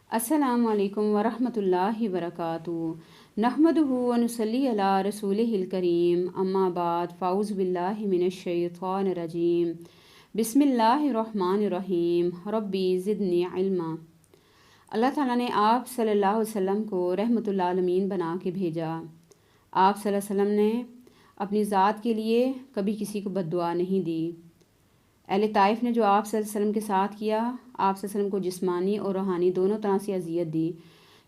अस्सलामु अलैकुम वरहमतुल्लाहि वबरकातुहू नहमदुहु व नुसल्ली अला रसूलिहिल करीम अम्मा बाद फ़ाउज़ु बिल्लाहि मिनश शैतानिर रजीम बिस्मिल्लाहिर रहमानिर रहीम रब्बी ज़िदनी इल्मा। अल्लाह ताला ने आप सल्लल्लाहु अलैहि वसल्लम को रहमतुल आलमीन बना के भेजा। आप सल्लल्लाहु अलैहि वसल्लम ने अपनी ज़ात के लिए कभी किसी को बद्दुआ नहीं दी। अहले ताइफ ने जो आप सल्लल्लाहु अलैहि वसल्लम के साथ किया, आप सल्लल्लाहु अलैहि वसल्लम को जिस्मानी और रूहानी दोनों तरह से अजियत दी।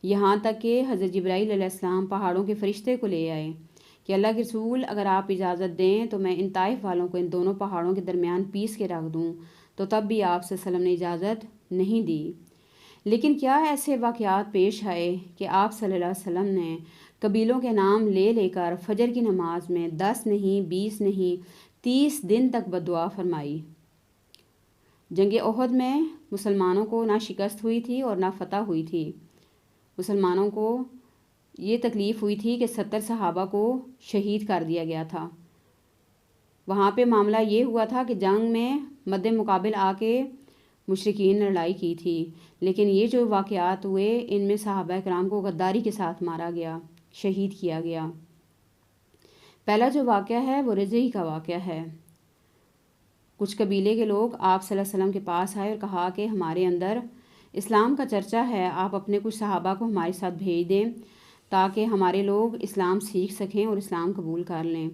यहाँ तक कि हज़रत जिब्राईल अलैहिस्सलाम पहाड़ों के फ़रिश्ते को ले आए कि अल्लाह के रसूल अगर आप इजाज़त दें तो मैं इन ताइफ वालों को इन दोनों पहाड़ों के दरमियान पीस के रख दूँ, तो तब भी आप सल्लल्लाहु अलैहि वसल्लम ने इजाज़त नहीं दी। लेकिन क्या ऐसे वाक़यात पेश आए कि आप सल्लल्लाहु अलैहि वसल्लम ने कबीलों के नाम ले लेकर फ़जर की नमाज में 10 नहीं, 20 नहीं, 30 दिन तक बद्दुआ फरमाई। जंग ओहद में मुसलमानों को ना शिकस्त हुई थी और ना फ़तह हुई थी। मुसलमानों को ये तकलीफ़ हुई थी कि 70 सहाबा को शहीद कर दिया गया था। वहाँ पे मामला ये हुआ था कि जंग में मद्दे मुकाबिल आके मुशरिकीन ने लड़ाई की थी, लेकिन ये जो वाक़यात हुए इनमें सहाबा किराम को गद्दारी के साथ मारा गया, शहीद किया गया। पहला जो वाक़या है वो रज़ी का वाक़या है। कुछ कबीले के लोग आप सल्लल्लाहु अलैहि वसल्लम के पास आए और कहा कि हमारे अंदर इस्लाम का चर्चा है, आप अपने कुछ सहाबा को हमारे साथ भेज दें ताकि हमारे लोग इस्लाम सीख सकें और इस्लाम कबूल कर लें।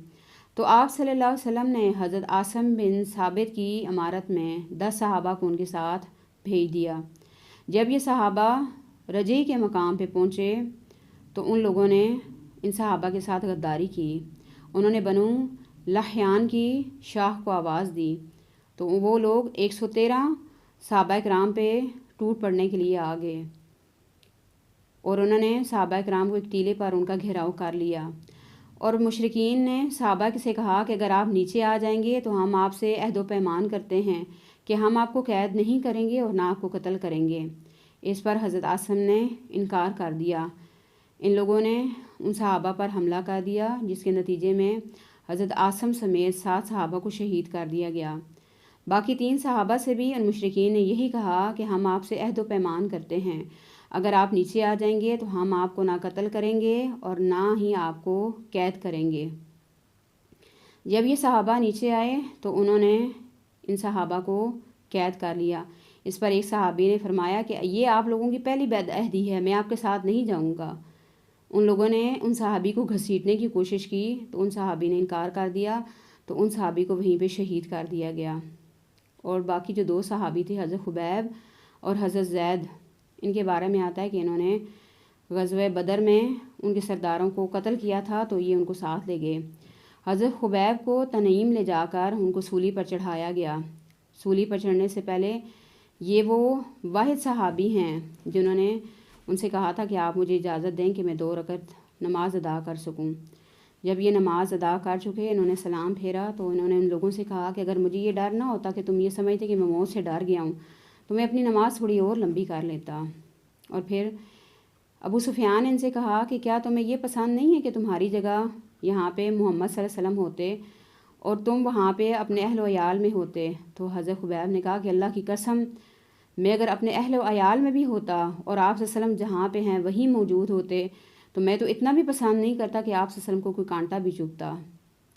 तो आप सल्लल्लाहु अलैहि वसल्लम ने हज़रत आसम बिन साबित की इमारत में 10 सहाबा को उनके साथ भेज दिया। जब ये सहाबा रजी के मकाम पे पहुँचे तो उन लोगों ने इन सहाबा के साथ गद्दारी की। उन्होंने बनु लहयान की शाख को आवाज़ दी तो वो लोग 113 सहाबा किराम पे टूट पड़ने के लिए आ गए और उन्होंने सहाबा किराम को एक टीले पर उनका घेराव कर लिया। और मुशरिकीन ने सहाबा से कहा कि अगर आप नीचे आ जाएंगे तो हम आपसे अहद पैमान करते हैं कि हम आपको कैद नहीं करेंगे और ना आपको कत्ल करेंगे। इस पर हज़रत आसम ने इनकार कर दिया। इन लोगों ने उन सहाबा पर हमला कर दिया, जिसके नतीजे में हज़रत आसम समेत 7 सहाबा को शहीद कर दिया गया। बाकी 3 सहाबा से भी उन मुशरिकीन ने यही कहा कि हम आपसे अहद पैमान करते हैं, अगर आप नीचे आ जाएंगे तो हम आपको ना कत्ल करेंगे और ना ही आपको कैद करेंगे। जब ये सहाबा नीचे आए तो उन्होंने इन सहाबा को कैद कर लिया। इस पर एक सहाबी ने फरमाया कि ये आप लोगों की पहली बेदअहदी है, मैं आपके साथ नहीं जाऊँगा। उन लोगों ने उन सहाबी को घसीटने की कोशिश की तो उन सहाबी ने इनकार कर दिया, तो उन सहाबी को वहीं पे शहीद कर दिया गया। और बाकी जो 2 सहाबी थे हज़रत खुबैब और हज़रत ज़ैद, इनके बारे में आता है कि इन्होंने ग़ज़वे बदर में उनके सरदारों को कत्ल किया था, तो ये उनको साथ ले गए। हज़रत खुबैब को तनईम ले जाकर उनको सूली पर चढ़ाया गया। सूली पर चढ़ने से पहले ये वो वाहिद सहाबी हैं जिन्होंने उनसे कहा था कि आप मुझे इजाज़त दें कि मैं 2 रकत नमाज अदा कर सकूं। जब ये नमाज अदा कर चुके, इन्होंने सलाम फेरा तो इन्होंने उन लोगों से कहा कि अगर मुझे ये डर ना होता कि तुम ये समझते कि मैं मौत से डर गया हूँ तो मैं अपनी नमाज थोड़ी और लंबी कर लेता। और फिर अबू सुफियान ने इनसे कहा कि क्या तुम्हें ये पसंद नहीं है कि तुम्हारी जगह यहाँ पे मोहम्मद सल्लल्लाहु अलैहि वसल्लम होते और तुम वहाँ पे अपने अहल व अयाल में होते। तो हज़रत खुबैब ने कहा कि अल्लाह की कसम, मैं अगर अपने अहल व अयाल में भी होता और आप सल्लल्लाहु अलैहि वसल्लम जहाँ पे हैं वहीं मौजूद होते तो मैं तो इतना भी पसंद नहीं करता कि आप सल्लल्लाहु अलैहि वसल्लम को कोई कांटा भी चुभता।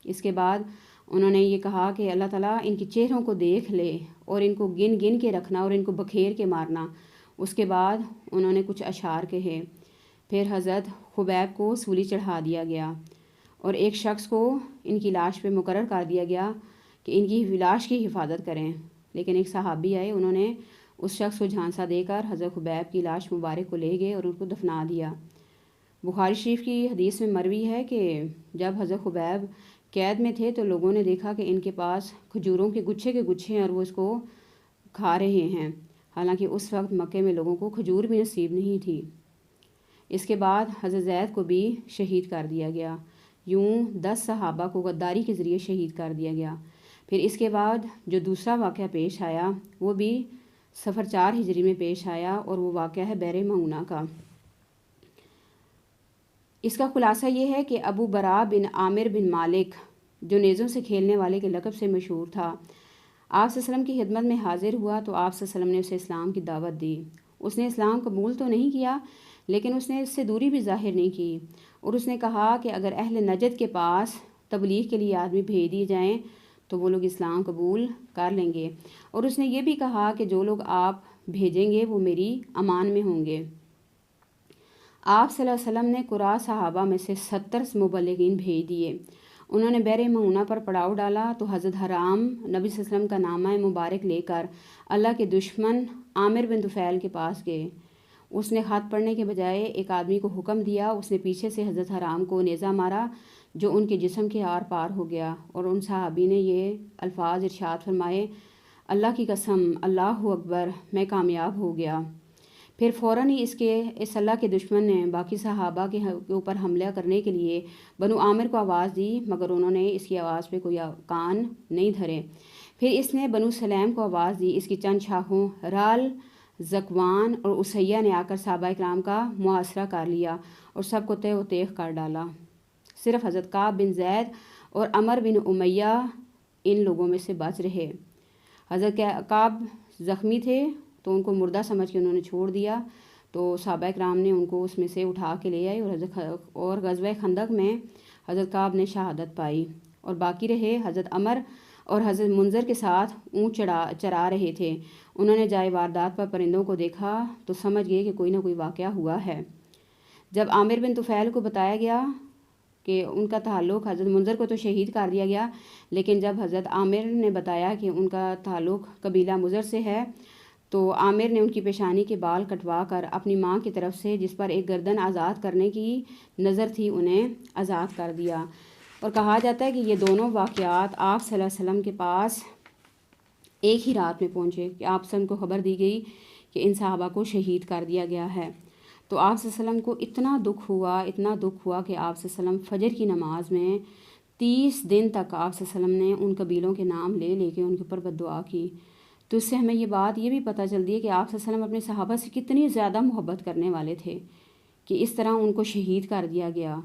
इसके बाद उन्होंने ये कहा कि अल्लाह ताला इनके चेहरों को देख ले और इनको गिन गिन के रखना और इनको बखेर के मारना। उसके बाद उन्होंने कुछ अशार कहे। फिर हज़रत खुबैब को सूली चढ़ा दिया गया और एक शख्स को इनकी लाश पे मुकर्रर कर दिया गया कि इनकी लाश की हिफाजत करें। लेकिन एक सहाबी आए, उन्होंने उस शख्स को झांसा देकर हज़रत खुबैब की लाश मुबारक को ले गए और उनको दफना दिया। बुखारी शरीफ की हदीस में मरवी है कि जब हज़रत खुबैब कैद में थे तो लोगों ने देखा कि इनके पास खजूरों के गुच्छे हैं और वो इसको खा रहे हैं, हालांकि उस वक्त मक्के में लोगों को खजूर भी नसीब नहीं थी। इसके बाद हज़रत ज़ैद को भी शहीद कर दिया गया। यूं 10 सहाबा को गद्दारी के ज़रिए शहीद कर दिया गया। फिर इसके बाद जो दूसरा वाक़या पेश आया वो भी सफ़र 4 हिजरी में पेश आया और वो वाक़या है बैर मऊना का। इसका खुलासा ये है कि अबू बरा बिन आमिर बिन मालिक, जो नेज़ों से खेलने वाले के लक़ब से मशहूर था, आप सल्लल्लाहु अलैहि वसल्लम की खिदमत में हाजिर हुआ तो आप सल्लल्लाहु अलैहि वसल्लम ने उसे इस्लाम की दावत दी। اس نے اسلام قبول تو نہیں کیا لیکن اس نے اس سے دوری بھی ظاہر نہیں کی، اور اس نے کہا کہ اگر اہل نجد کے پاس تبلیغ کے لیے آدمی بھیج دیے جائیں تو وہ لوگ اسلام قبول کر لیں گے، اور اس نے یہ بھی کہا کہ جو لوگ آپ بھیجیں گے وہ میری امان میں ہوں گے۔ آپ صلی اللہ علیہ وسلم نے قریٰ صحابہ میں سے 70 مبلغین بھیج دیے۔ انہوں نے بحر معونہ پر پڑاؤ ڈالا تو حضرت حرام نبی صلی اللہ علیہ وسلم کا نامہ مبارک لے کر اللہ کے دشمن عامر بن طفیل کے پاس گئے۔ اس نے خط پڑھنے کے بجائے ایک آدمی کو حکم دیا، اس نے پیچھے سے حضرت حرام کو نیزہ مارا جو ان کے جسم کے آر پار ہو گیا، اور ان صحابی نے یہ الفاظ ارشاد فرمائے، اللہ کی قسم، اللہ اکبر، میں کامیاب ہو گیا۔ پھر فوراً ہی اس اللہ کے دشمن نے باقی صحابہ کے اوپر حملہ کرنے کے لیے بنو عامر کو آواز دی، مگر انہوں نے اس کی آواز پہ کوئی کان نہیں دھرے۔ پھر اس نے بنو سلیم کو آواز دی، اس کی چند شاخوں رال، زکوان اور اسیہ نے آ کر صحابہ اکرام کا محاصرہ کر لیا اور سب کو تہ و تیغ کر ڈالا۔ صرف حضرت کعب بن زید اور عمر بن امیہ ان لوگوں میں سے بچ رہے۔ حضرت کعب زخمی تھے تو ان کو مردہ سمجھ کے انہوں نے چھوڑ دیا، تو صحابہ اکرام نے ان کو اس میں سے اٹھا کے لے آئے، اور غزوہ خندق میں حضرت کعب نے شہادت پائی، اور باقی رہے حضرت عمر اور حضرت منذر کے ساتھ اونٹ چرا رہے تھے۔ انہوں نے جائے واردات پر پرندوں کو دیکھا تو سمجھ گئے کہ کوئی نہ کوئی واقعہ ہوا ہے۔ جب عامر بن طفیل کو بتایا گیا کہ ان کا تعلق، حضرت منذر کو تو شہید کر دیا گیا، لیکن جب حضرت عامر نے بتایا کہ ان کا تعلق قبیلہ مضر سے ہے تو عامر نے ان کی پیشانی کے بال کٹوا کر اپنی ماں کی طرف سے جس پر ایک گردن آزاد کرنے کی نظر تھی انہیں آزاد کر دیا۔ اور کہا جاتا ہے کہ یہ دونوں واقعات آپ صلی اللہ علیہ وسلم کے پاس ایک ہی رات میں پہنچے کہ آپ صلی اللہ علیہ وسلم کو خبر دی گئی کہ ان صحابہ کو شہید کر دیا گیا ہے۔ تو آپ صلی اللہ علیہ وسلم کو اتنا دکھ ہوا کہ آپ صلی اللہ علیہ وسلم فجر کی نماز میں 30 دن تک آپ صلی اللہ علیہ وسلم نے ان قبیلوں کے نام لے کے ان کے اوپر بد دعا کی۔ تو اس سے ہمیں یہ بات یہ بھی پتہ چلتی ہے کہ آپ صلی اللہ علیہ وسلم اپنے صحابہ سے کتنی زیادہ محبت کرنے والے تھے کہ اس طرح ان کو شہید کر دیا گیا،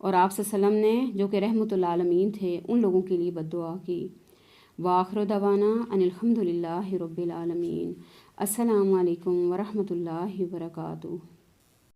اور آپ صلی اللہ علیہ وسلم نے جو کہ رحمۃ للعالمین تھے ان لوگوں کے لیے بد دعا کی۔ وآخر دعوانا ان الحمد للہ رب العالمین۔ السلام علیکم ورحمۃ اللہ وبرکاتہ۔